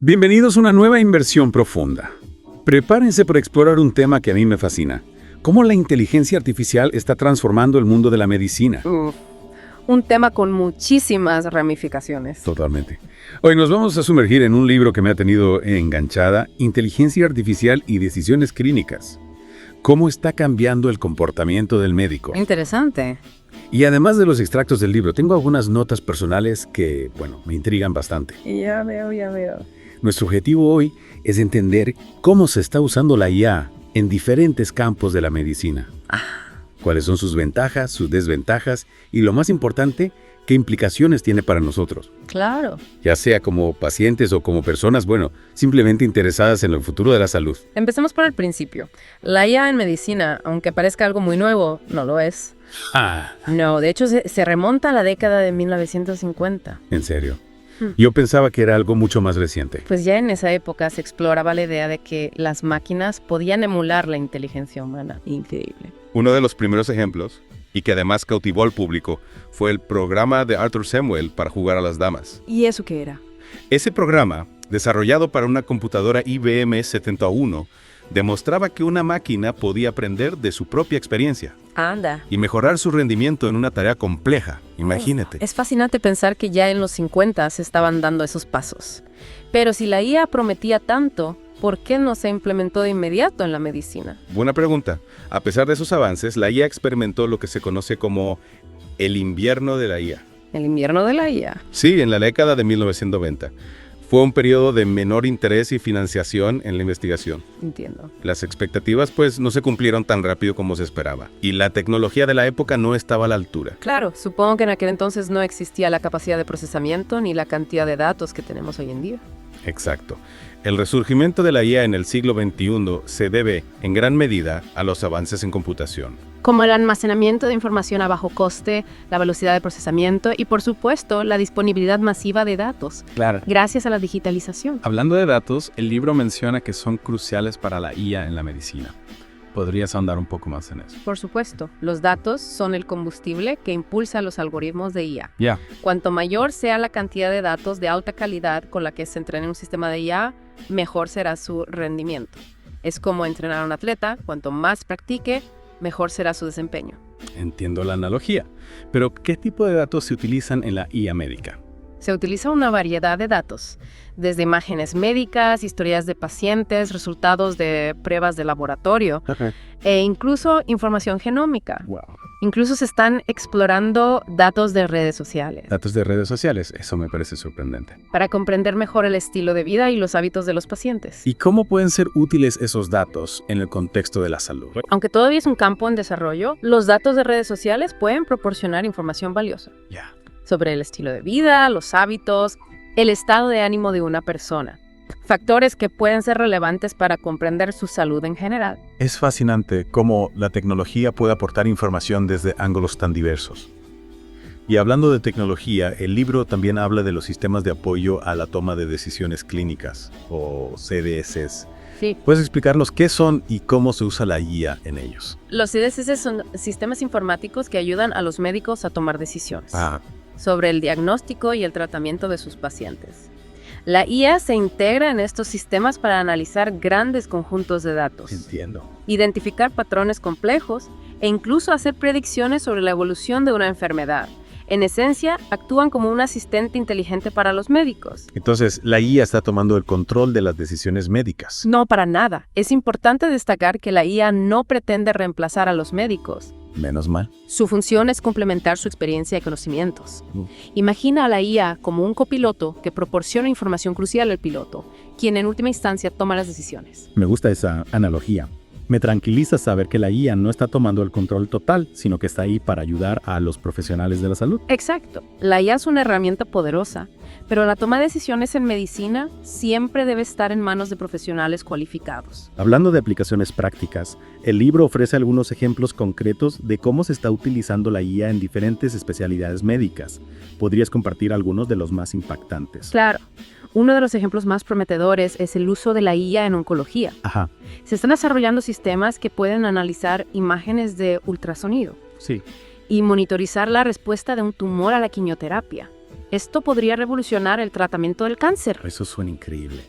Bienvenidos a una nueva inversión profunda. Prepárense para explorar un tema que a mí me fascina. Cómo la inteligencia artificial está transformando el mundo de la medicina. Un tema con muchísimas ramificaciones. Totalmente. Hoy nos vamos a sumergir en un libro que me ha tenido enganchada, Inteligencia Artificial y Decisiones Clínicas. Cómo está cambiando el comportamiento del médico. Interesante. Y además de los extractos del libro, tengo algunas notas personales que, me intrigan bastante. Ya veo. Nuestro objetivo hoy es entender cómo se está usando la IA en diferentes campos de la medicina. Cuáles son sus ventajas, sus desventajas y, lo más importante, qué implicaciones tiene para nosotros. Claro. Ya sea como pacientes o como personas, simplemente interesadas en el futuro de la salud. Empecemos por el principio. La IA en medicina, aunque parezca algo muy nuevo, no lo es. No, de hecho se remonta a la década de 1950. ¿En serio? Yo pensaba que era algo mucho más reciente. Pues ya en esa época se exploraba la idea de que las máquinas podían emular la inteligencia humana. Increíble. Uno de los primeros ejemplos, y que además cautivó al público, fue el programa de Arthur Samuel para jugar a las damas. ¿Y eso qué era? Ese programa, desarrollado para una computadora IBM 71, demostraba que una máquina podía aprender de su propia experiencia Anda. y mejorar su rendimiento en una tarea compleja. Imagínate. Es fascinante pensar que ya en los 50 se estaban dando esos pasos. Pero si la IA prometía tanto, ¿por qué no se implementó de inmediato en la medicina? Buena pregunta. A pesar de esos avances, la IA experimentó lo que se conoce como el invierno de la IA. El invierno de la IA. Sí, en la década de 1990. Fue un periodo de menor interés y financiación en la investigación. Entiendo. Las expectativas, no se cumplieron tan rápido como se esperaba. Y la tecnología de la época no estaba a la altura. Claro, supongo que en aquel entonces no existía la capacidad de procesamiento ni la cantidad de datos que tenemos hoy en día. Exacto. El resurgimiento de la IA en el siglo XXI se debe, en gran medida, a los avances en computación. Como el almacenamiento de información a bajo coste, la velocidad de procesamiento y, por supuesto, la disponibilidad masiva de datos, Claro. gracias a la digitalización. Hablando de datos, el libro menciona que son cruciales para la IA en la medicina. ¿Podrías ahondar un poco más en eso? Por supuesto, los datos son el combustible que impulsa los algoritmos de IA. Ya. Cuanto mayor sea la cantidad de datos de alta calidad con la que se entrene un sistema de IA, mejor será su rendimiento. Es como entrenar a un atleta, cuanto más practique, mejor será su desempeño. Entiendo la analogía. Pero, ¿qué tipo de datos se utilizan en la IA médica? Se utiliza una variedad de datos, desde imágenes médicas, historias de pacientes, resultados de pruebas de laboratorio e incluso información genómica. Wow. Incluso se están explorando datos de redes sociales Datos de redes sociales, eso me parece sorprendente. para comprender mejor el estilo de vida y los hábitos de los pacientes. ¿Y cómo pueden ser útiles esos datos en el contexto de la salud? Aunque todavía es un campo en desarrollo, los datos de redes sociales pueden proporcionar información valiosa Ya. sobre el estilo de vida, los hábitos, el estado de ánimo de una persona. Factores que pueden ser relevantes para comprender su salud en general. Es fascinante cómo la tecnología puede aportar información desde ángulos tan diversos. Y hablando de tecnología, el libro también habla de los sistemas de apoyo a la toma de decisiones clínicas, o CDSs. Sí. ¿Puedes explicarnos qué son y cómo se usa la IA en ellos? Los CDS son sistemas informáticos que ayudan a los médicos a tomar decisiones sobre el diagnóstico y el tratamiento de sus pacientes. La IA se integra en estos sistemas para analizar grandes conjuntos de datos, Entiendo. identificar patrones complejos e incluso hacer predicciones sobre la evolución de una enfermedad. En esencia, actúan como un asistente inteligente para los médicos. Entonces, la IA está tomando el control de las decisiones médicas. No, para nada. Es importante destacar que la IA no pretende reemplazar a los médicos. Menos mal. Su función es complementar su experiencia y conocimientos. Imagina a la IA como un copiloto que proporciona información crucial al piloto, quien en última instancia toma las decisiones. Me gusta esa analogía. Me tranquiliza saber que la IA no está tomando el control total, sino que está ahí para ayudar a los profesionales de la salud. Exacto. La IA es una herramienta poderosa, pero la toma de decisiones en medicina siempre debe estar en manos de profesionales cualificados. Hablando de aplicaciones prácticas, el libro ofrece algunos ejemplos concretos de cómo se está utilizando la IA en diferentes especialidades médicas. ¿Podrías compartir algunos de los más impactantes? Claro. Uno de los ejemplos más prometedores es el uso de la IA en oncología. Ajá, Se están desarrollando sistemas que pueden analizar imágenes de ultrasonido sí. y monitorizar la respuesta de un tumor a la quimioterapia. Esto podría revolucionar el tratamiento del cáncer. Eso suena increíble.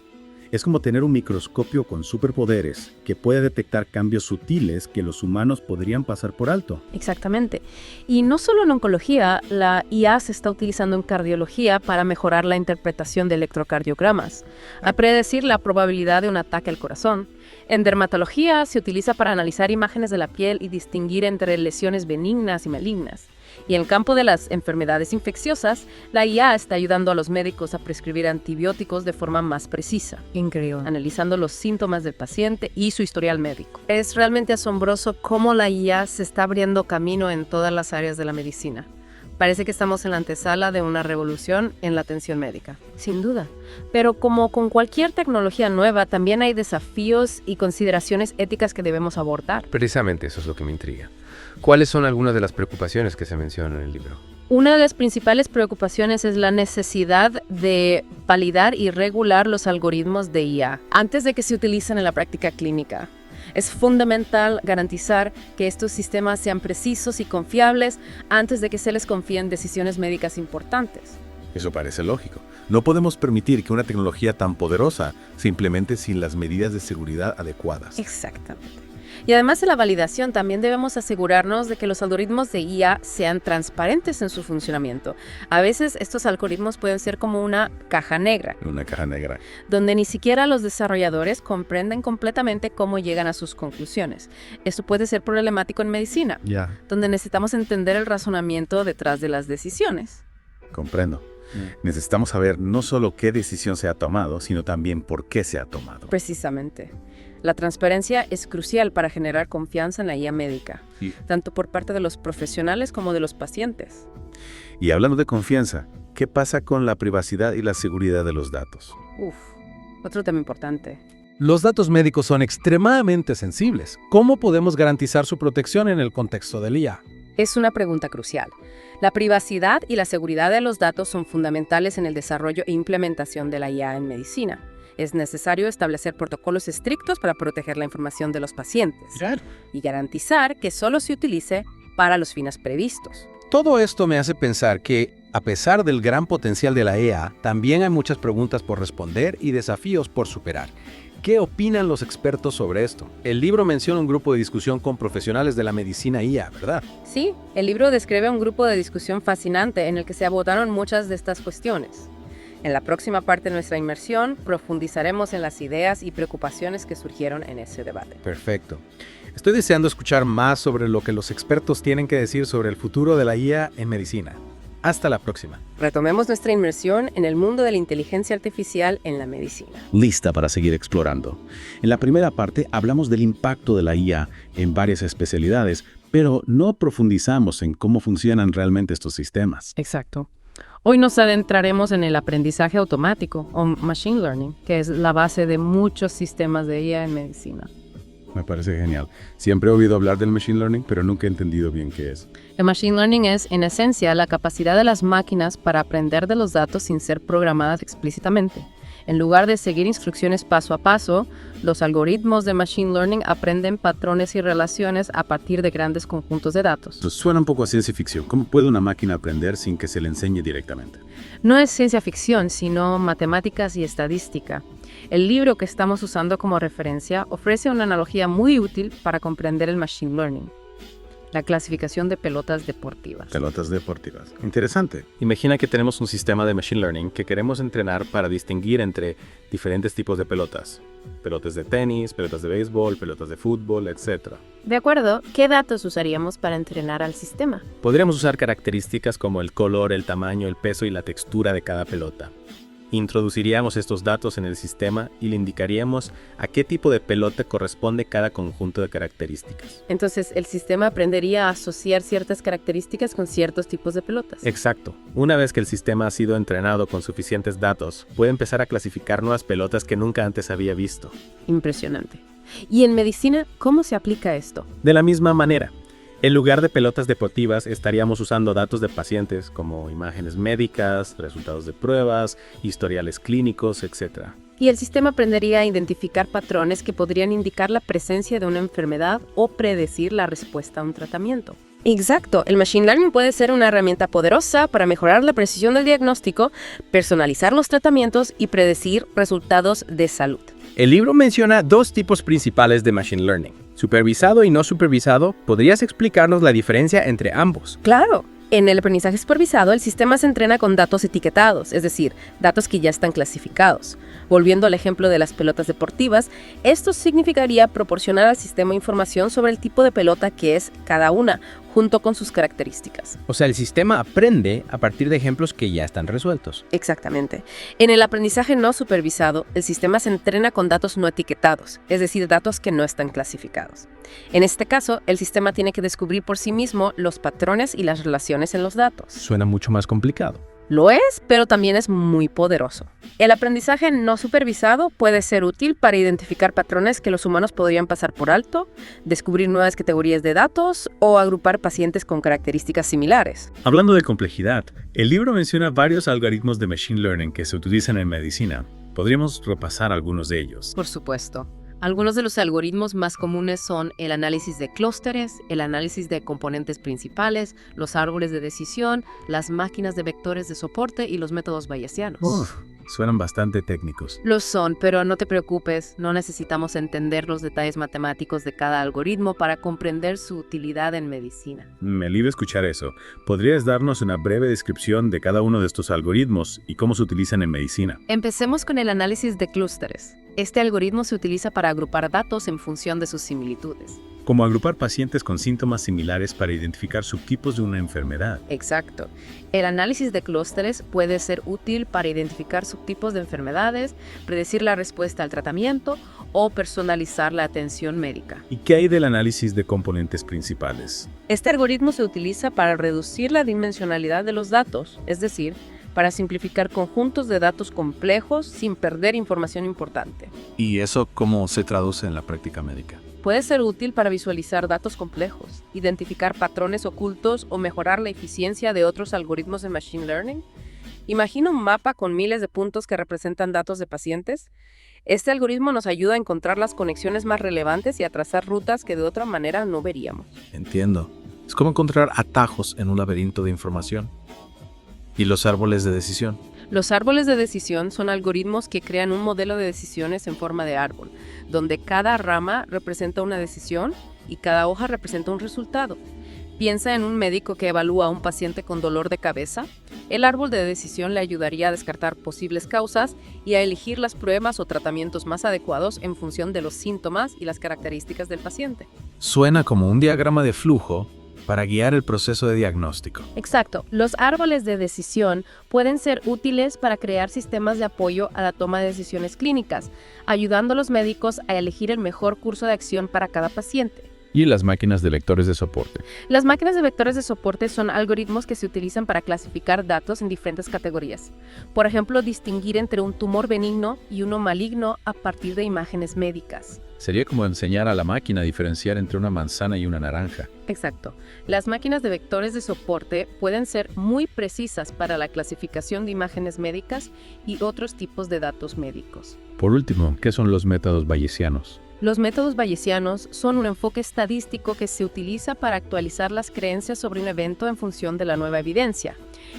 Es como tener un microscopio con superpoderes que puede detectar cambios sutiles que los humanos podrían pasar por alto. Exactamente. Y no solo en oncología, la IA se está utilizando en cardiología para mejorar la interpretación de electrocardiogramas, a predecir la probabilidad de un ataque al corazón. En dermatología se utiliza para analizar imágenes de la piel y distinguir entre lesiones benignas y malignas. Y en el campo de las enfermedades infecciosas, la IA está ayudando a los médicos a prescribir antibióticos de forma más precisa. Increíble. Analizando los síntomas del paciente y su historial médico. Es realmente asombroso cómo la IA se está abriendo camino en todas las áreas de la medicina. Parece que estamos en la antesala de una revolución en la atención médica. Sin duda. Pero como con cualquier tecnología nueva, también hay desafíos y consideraciones éticas que debemos abordar. Precisamente eso es lo que me intriga. ¿Cuáles son algunas de las preocupaciones que se mencionan en el libro? Una de las principales preocupaciones es la necesidad de validar y regular los algoritmos de IA antes de que se utilicen en la práctica clínica. Es fundamental garantizar que estos sistemas sean precisos y confiables antes de que se les confíen decisiones médicas importantes. Eso parece lógico. No podemos permitir que una tecnología tan poderosa se implemente sin las medidas de seguridad adecuadas. Exactamente. Y además de la validación, también debemos asegurarnos de que los algoritmos de IA sean transparentes en su funcionamiento. A veces estos algoritmos pueden ser como una caja negra. Una caja negra. Donde ni siquiera los desarrolladores comprenden completamente cómo llegan a sus conclusiones. Esto puede ser problemático en medicina, donde necesitamos entender el razonamiento detrás de las decisiones. Comprendo. Necesitamos saber no solo qué decisión se ha tomado, sino también por qué se ha tomado. Precisamente. La transparencia es crucial para generar confianza en la IA médica, tanto por parte de los profesionales como de los pacientes. Y hablando de confianza, ¿qué pasa con la privacidad y la seguridad de los datos? Otro tema importante. Los datos médicos son extremadamente sensibles. ¿Cómo podemos garantizar su protección en el contexto del IA? Es una pregunta crucial. La privacidad y la seguridad de los datos son fundamentales en el desarrollo e implementación de la IA en medicina. Es necesario establecer protocolos estrictos para proteger la información de los pacientes y garantizar que solo se utilice para los fines previstos. Todo esto me hace pensar que, a pesar del gran potencial de la IA, también hay muchas preguntas por responder y desafíos por superar. ¿Qué opinan los expertos sobre esto? El libro menciona un grupo de discusión con profesionales de la medicina IA, ¿verdad? Sí, el libro describe un grupo de discusión fascinante en el que se abordaron muchas de estas cuestiones. En la próxima parte de nuestra inmersión, profundizaremos en las ideas y preocupaciones que surgieron en ese debate. Perfecto. Estoy deseando escuchar más sobre lo que los expertos tienen que decir sobre el futuro de la IA en medicina. Hasta la próxima. Retomemos nuestra inmersión en el mundo de la inteligencia artificial en la medicina. Lista para seguir explorando. En la primera parte hablamos del impacto de la IA en varias especialidades, pero no profundizamos en cómo funcionan realmente estos sistemas. Exacto. Hoy nos adentraremos en el aprendizaje automático, o Machine Learning, que es la base de muchos sistemas de IA en medicina. Me parece genial. Siempre he oído hablar del Machine Learning, pero nunca he entendido bien qué es. El Machine Learning es, en esencia, la capacidad de las máquinas para aprender de los datos sin ser programadas explícitamente. En lugar de seguir instrucciones paso a paso, los algoritmos de Machine Learning aprenden patrones y relaciones a partir de grandes conjuntos de datos. Eso suena un poco a ciencia ficción. ¿Cómo puede una máquina aprender sin que se le enseñe directamente? No es ciencia ficción, sino matemáticas y estadística. El libro que estamos usando como referencia ofrece una analogía muy útil para comprender el Machine Learning. La clasificación de pelotas deportivas. Pelotas deportivas. Interesante. Imagina que tenemos un sistema de Machine Learning que queremos entrenar para distinguir entre diferentes tipos de pelotas. Pelotas de tenis, pelotas de béisbol, pelotas de fútbol, etc. De acuerdo, ¿qué datos usaríamos para entrenar al sistema? Podríamos usar características como el color, el tamaño, el peso y la textura de cada pelota. Introduciríamos estos datos en el sistema y le indicaríamos a qué tipo de pelota corresponde cada conjunto de características. Entonces, el sistema aprendería a asociar ciertas características con ciertos tipos de pelotas. Exacto. Una vez que el sistema ha sido entrenado con suficientes datos, puede empezar a clasificar nuevas pelotas que nunca antes había visto. Impresionante. ¿Y en medicina, cómo se aplica esto? De la misma manera. En lugar de pelotas deportivas, estaríamos usando datos de pacientes como imágenes médicas, resultados de pruebas, historiales clínicos, etc. Y el sistema aprendería a identificar patrones que podrían indicar la presencia de una enfermedad o predecir la respuesta a un tratamiento. Exacto, el Machine Learning puede ser una herramienta poderosa para mejorar la precisión del diagnóstico, personalizar los tratamientos y predecir resultados de salud. El libro menciona dos tipos principales de Machine Learning, supervisado y no supervisado. ¿Podrías explicarnos la diferencia entre ambos? Claro. En el aprendizaje supervisado, el sistema se entrena con datos etiquetados, es decir, datos que ya están clasificados. Volviendo al ejemplo de las pelotas deportivas, esto significaría proporcionar al sistema información sobre el tipo de pelota que es cada una, junto con sus características. O sea, el sistema aprende a partir de ejemplos que ya están resueltos. Exactamente. En el aprendizaje no supervisado, el sistema se entrena con datos no etiquetados, es decir, datos que no están clasificados. En este caso, el sistema tiene que descubrir por sí mismo los patrones y las relaciones en los datos. Suena mucho más complicado. Lo es, pero también es muy poderoso. El aprendizaje no supervisado puede ser útil para identificar patrones que los humanos podrían pasar por alto, descubrir nuevas categorías de datos o agrupar pacientes con características similares. Hablando de complejidad, el libro menciona varios algoritmos de Machine Learning que se utilizan en medicina. Podríamos repasar algunos de ellos. Por supuesto. Algunos de los algoritmos más comunes son el análisis de clústeres, el análisis de componentes principales, los árboles de decisión, las máquinas de vectores de soporte y los métodos bayesianos. Suenan bastante técnicos. Lo son, pero no te preocupes, no necesitamos entender los detalles matemáticos de cada algoritmo para comprender su utilidad en medicina. Me alivia escuchar eso. ¿Podrías darnos una breve descripción de cada uno de estos algoritmos y cómo se utilizan en medicina? Empecemos con el análisis de clústeres. Este algoritmo se utiliza para agrupar datos en función de sus similitudes. Como agrupar pacientes con síntomas similares para identificar subtipos de una enfermedad. Exacto. El análisis de clústeres puede ser útil para identificar subtipos de enfermedades, predecir la respuesta al tratamiento o personalizar la atención médica. ¿Y qué hay del análisis de componentes principales? Este algoritmo se utiliza para reducir la dimensionalidad de los datos, es decir, para simplificar conjuntos de datos complejos sin perder información importante. ¿Y eso cómo se traduce en la práctica médica? Puede ser útil para visualizar datos complejos, identificar patrones ocultos o mejorar la eficiencia de otros algoritmos de Machine Learning. Imagina un mapa con miles de puntos que representan datos de pacientes. Este algoritmo nos ayuda a encontrar las conexiones más relevantes y a trazar rutas que de otra manera no veríamos. Entiendo. Es como encontrar atajos en un laberinto de información. ¿Y los árboles de decisión? Los árboles de decisión son algoritmos que crean un modelo de decisiones en forma de árbol, donde cada rama representa una decisión y cada hoja representa un resultado. Piensa en un médico que evalúa a un paciente con dolor de cabeza. El árbol de decisión le ayudaría a descartar posibles causas y a elegir las pruebas o tratamientos más adecuados en función de los síntomas y las características del paciente. Suena como un diagrama de flujo para guiar el proceso de diagnóstico. Exacto. Los árboles de decisión pueden ser útiles para crear sistemas de apoyo a la toma de decisiones clínicas, ayudando a los médicos a elegir el mejor curso de acción para cada paciente. ¿Y las máquinas de vectores de soporte? Las máquinas de vectores de soporte son algoritmos que se utilizan para clasificar datos en diferentes categorías. Por ejemplo, distinguir entre un tumor benigno y uno maligno a partir de imágenes médicas. Sería como enseñar a la máquina a diferenciar entre una manzana y una naranja. Exacto. Las máquinas de vectores de soporte pueden ser muy precisas para la clasificación de imágenes médicas y otros tipos de datos médicos. Por último, ¿qué son los métodos bayesianos? Los métodos bayesianos son un enfoque estadístico que se utiliza para actualizar las creencias sobre un evento en función de la nueva evidencia.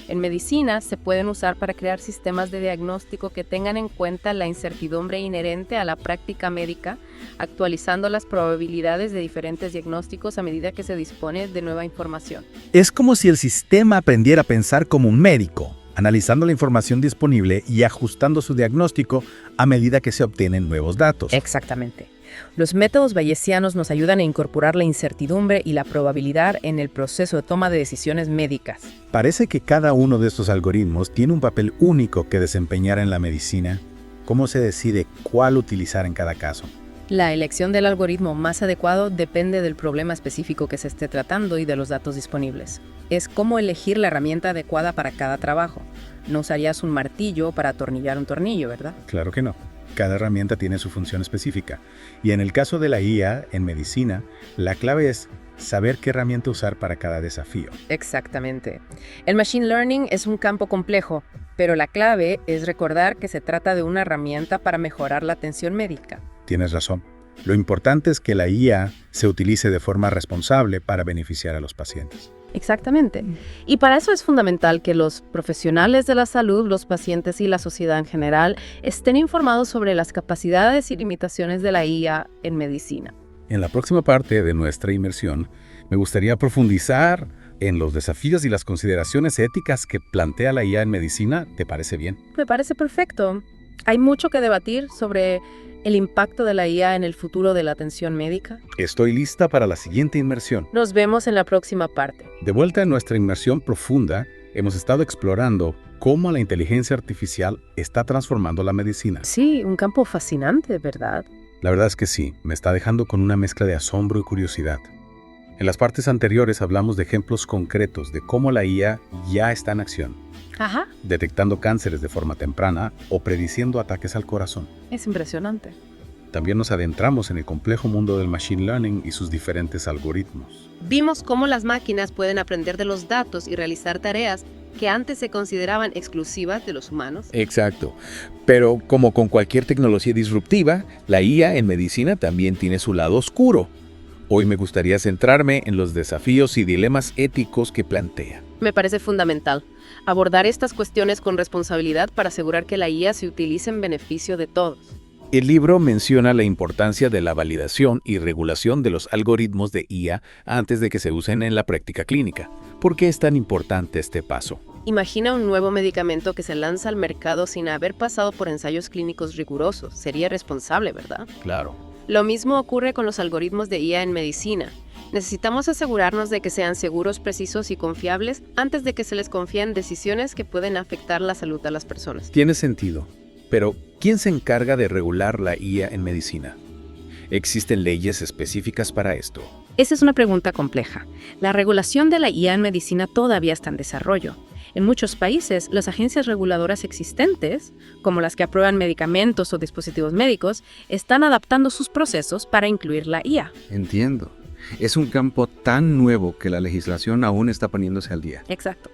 En medicina se pueden usar para crear sistemas de diagnóstico que tengan en cuenta la incertidumbre inherente a la práctica médica, actualizando las probabilidades de diferentes diagnósticos a medida que se dispone de nueva información. Es como si el sistema aprendiera a pensar como un médico, analizando la información disponible y ajustando su diagnóstico a medida que se obtienen nuevos datos. Exactamente. Los métodos bayesianos nos ayudan a incorporar la incertidumbre y la probabilidad en el proceso de toma de decisiones médicas. Parece que cada uno de estos algoritmos tiene un papel único que desempeñar en la medicina. ¿Cómo se decide cuál utilizar en cada caso? La elección del algoritmo más adecuado depende del problema específico que se esté tratando y de los datos disponibles. Es como elegir la herramienta adecuada para cada trabajo. No usarías un martillo para atornillar un tornillo, ¿verdad? Claro que no. Cada herramienta tiene su función específica. Y en el caso de la IA en medicina, la clave es saber qué herramienta usar para cada desafío. Exactamente. El Machine Learning es un campo complejo, pero la clave es recordar que se trata de una herramienta para mejorar la atención médica. Tienes razón. Lo importante es que la IA se utilice de forma responsable para beneficiar a los pacientes. Exactamente. Y para eso es fundamental que los profesionales de la salud, los pacientes y la sociedad en general estén informados sobre las capacidades y limitaciones de la IA en medicina. En la próxima parte de nuestra inmersión, me gustaría profundizar en los desafíos y las consideraciones éticas que plantea la IA en medicina. ¿Te parece bien? Me parece perfecto. Hay mucho que debatir sobre el impacto de la IA en el futuro de la atención médica. Estoy lista para la siguiente inmersión. Nos vemos en la próxima parte. De vuelta en nuestra inmersión profunda, hemos estado explorando cómo la inteligencia artificial está transformando la medicina. Sí, un campo fascinante, ¿verdad? La verdad es que sí, me está dejando con una mezcla de asombro y curiosidad. En las partes anteriores hablamos de ejemplos concretos de cómo la IA ya está en acción, Ajá, detectando cánceres de forma temprana o prediciendo ataques al corazón. es impresionante. También nos adentramos en el complejo mundo del machine learning y sus diferentes algoritmos. Vimos cómo las máquinas pueden aprender de los datos y realizar tareas que antes se consideraban exclusivas de los humanos. Exacto. Pero como con cualquier tecnología disruptiva, la IA en medicina también tiene su lado oscuro. Hoy me gustaría centrarme en los desafíos y dilemas éticos que plantea. Me parece fundamental abordar estas cuestiones con responsabilidad para asegurar que la IA se utilice en beneficio de todos. El libro menciona la importancia de la validación y regulación de los algoritmos de IA antes de que se usen en la práctica clínica. ¿Por qué es tan importante este paso? Imagina un nuevo medicamento que se lanza al mercado sin haber pasado por ensayos clínicos rigurosos. Sería irresponsable, ¿verdad? Claro. Lo mismo ocurre con los algoritmos de IA en medicina. Necesitamos asegurarnos de que sean seguros, precisos y confiables antes de que se les confíen decisiones que pueden afectar la salud de las personas. Tiene sentido. Pero, ¿quién se encarga de regular la IA en medicina? ¿Existen leyes específicas para esto? Esa es una pregunta compleja. La regulación de la IA en medicina todavía está en desarrollo. En muchos países, las agencias reguladoras existentes, como las que aprueban medicamentos o dispositivos médicos, están adaptando sus procesos para incluir la IA. Entiendo. Es un campo tan nuevo que la legislación aún está poniéndose al día. Exacto.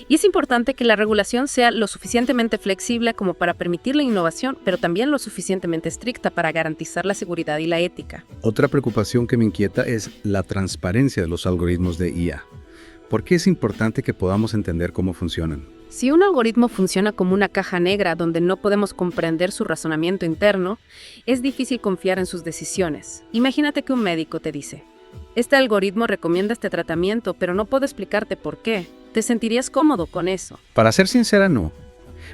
Y es importante que la regulación sea lo suficientemente flexible como para permitir la innovación, pero también lo suficientemente estricta para garantizar la seguridad y la ética. Otra preocupación que me inquieta es la transparencia de los algoritmos de IA. ¿Por qué es importante que podamos entender cómo funcionan? Si un algoritmo funciona como una caja negra donde no podemos comprender su razonamiento interno, es difícil confiar en sus decisiones. Imagínate que un médico te dice: este algoritmo recomienda este tratamiento, pero no puedo explicarte por qué. ¿Te sentirías cómodo con eso? Para ser sincera, no.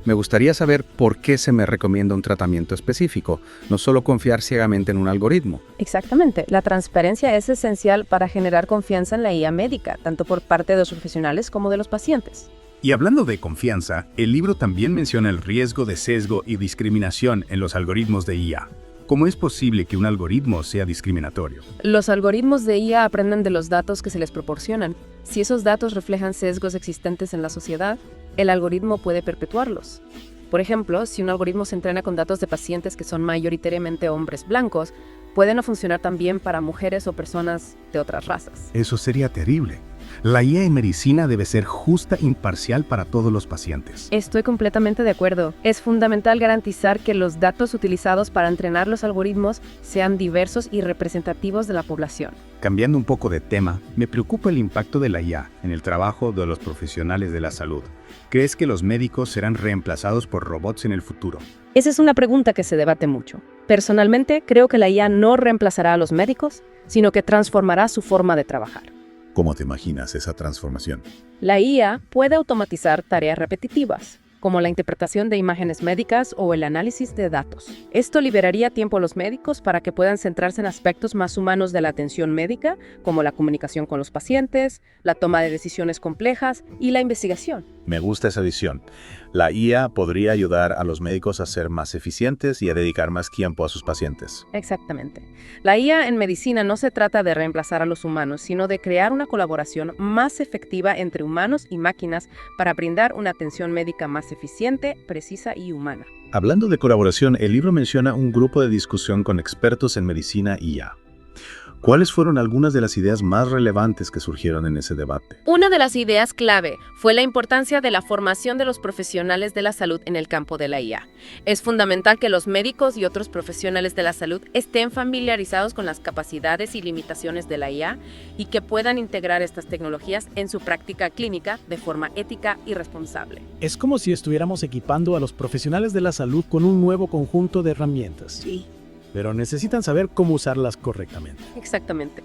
Me gustaría saber por qué se me recomienda un tratamiento específico, no solo confiar ciegamente en un algoritmo. Exactamente. La transparencia es esencial para generar confianza en la IA médica, tanto por parte de los profesionales como de los pacientes. Y hablando de confianza, el libro también menciona el riesgo de sesgo y discriminación en los algoritmos de IA. ¿Cómo es posible que un algoritmo sea discriminatorio? Los algoritmos de IA aprenden de los datos que se les proporcionan. Si esos datos reflejan sesgos existentes en la sociedad, el algoritmo puede perpetuarlos. Por ejemplo, si un algoritmo se entrena con datos de pacientes que son mayoritariamente hombres blancos, puede no funcionar tan bien para mujeres o personas de otras razas. Eso sería terrible. La IA en medicina debe ser justa e imparcial para todos los pacientes. Estoy completamente de acuerdo. Es fundamental garantizar que los datos utilizados para entrenar los algoritmos sean diversos y representativos de la población. Cambiando un poco de tema, me preocupa el impacto de la IA en el trabajo de los profesionales de la salud. ¿Crees que los médicos serán reemplazados por robots en el futuro? Esa es una pregunta que se debate mucho. Personalmente, creo que la IA no reemplazará a los médicos, sino que transformará su forma de trabajar. ¿Cómo te imaginas esa transformación? La IA puede automatizar tareas repetitivas, como la interpretación de imágenes médicas o el análisis de datos. Esto liberaría tiempo a los médicos para que puedan centrarse en aspectos más humanos de la atención médica, como la comunicación con los pacientes, la toma de decisiones complejas y la investigación. Me gusta esa visión. La IA podría ayudar a los médicos a ser más eficientes y a dedicar más tiempo a sus pacientes. Exactamente. La IA en medicina no se trata de reemplazar a los humanos, sino de crear una colaboración más efectiva entre humanos y máquinas para brindar una atención médica más eficiente, precisa y humana. Hablando de colaboración, el libro menciona un grupo de discusión con expertos en medicina IA. ¿Cuáles fueron algunas de las ideas más relevantes que surgieron en ese debate? Una de las ideas clave fue la importancia de la formación de los profesionales de la salud en el campo de la IA. Es fundamental que los médicos y otros profesionales de la salud estén familiarizados con las capacidades y limitaciones de la IA y que puedan integrar estas tecnologías en su práctica clínica de forma ética y responsable. Es como si estuviéramos equipando a los profesionales de la salud con un nuevo conjunto de herramientas. Sí. Pero necesitan saber cómo usarlas correctamente. Exactamente.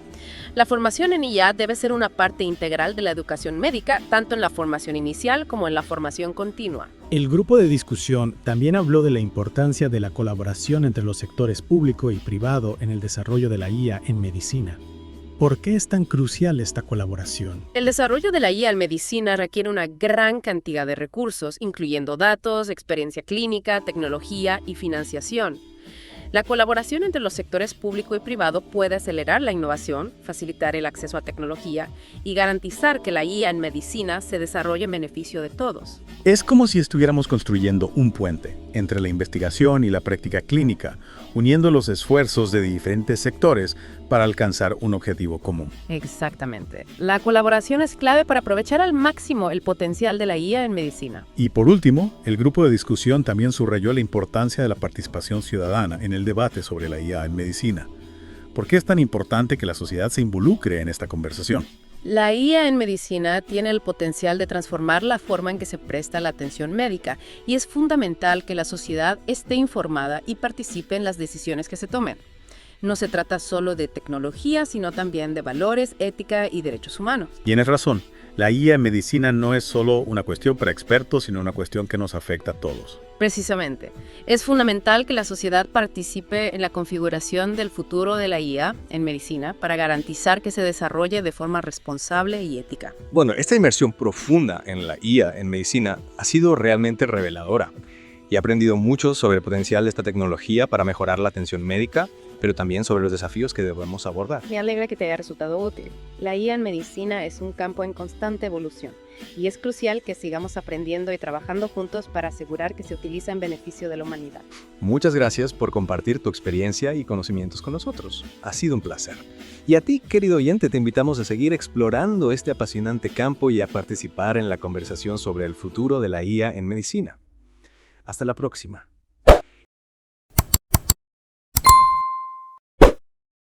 La formación en IA debe ser una parte integral de la educación médica, tanto en la formación inicial como en la formación continua. El grupo de discusión también habló de la importancia de la colaboración entre los sectores público y privado en el desarrollo de la IA en medicina. ¿Por qué es tan crucial esta colaboración? El desarrollo de la IA en medicina requiere una gran cantidad de recursos, incluyendo datos, experiencia clínica, tecnología y financiación. La colaboración entre los sectores público y privado puede acelerar la innovación, facilitar el acceso a tecnología y garantizar que la IA en medicina se desarrolle en beneficio de todos. Es como si estuviéramos construyendo un puente entre la investigación y la práctica clínica, uniendo los esfuerzos de diferentes sectores para alcanzar un objetivo común. Exactamente. La colaboración es clave para aprovechar al máximo el potencial de la IA en medicina. Y por último, el grupo de discusión también subrayó la importancia de la participación ciudadana en el debate sobre la IA en medicina. ¿Por qué es tan importante que la sociedad se involucre en esta conversación? La IA en medicina tiene el potencial de transformar la forma en que se presta la atención médica y es fundamental que la sociedad esté informada y participe en las decisiones que se tomen. No se trata solo de tecnología, sino también de valores, ética y derechos humanos. Tienes razón, la IA en medicina no es solo una cuestión para expertos, sino una cuestión que nos afecta a todos. Precisamente. Es fundamental que la sociedad participe en la configuración del futuro de la IA en medicina para garantizar que se desarrolle de forma responsable y ética. Bueno, esta inmersión profunda en la IA en medicina ha sido realmente reveladora y he aprendido mucho sobre el potencial de esta tecnología para mejorar la atención médica, pero también sobre los desafíos que debemos abordar. Me alegra que te haya resultado útil. La IA en medicina es un campo en constante evolución y es crucial que sigamos aprendiendo y trabajando juntos para asegurar que se utiliza en beneficio de la humanidad. Muchas gracias por compartir tu experiencia y conocimientos con nosotros. Ha sido un placer. Y a ti, querido oyente, te invitamos a seguir explorando este apasionante campo y a participar en la conversación sobre el futuro de la IA en medicina. Hasta la próxima.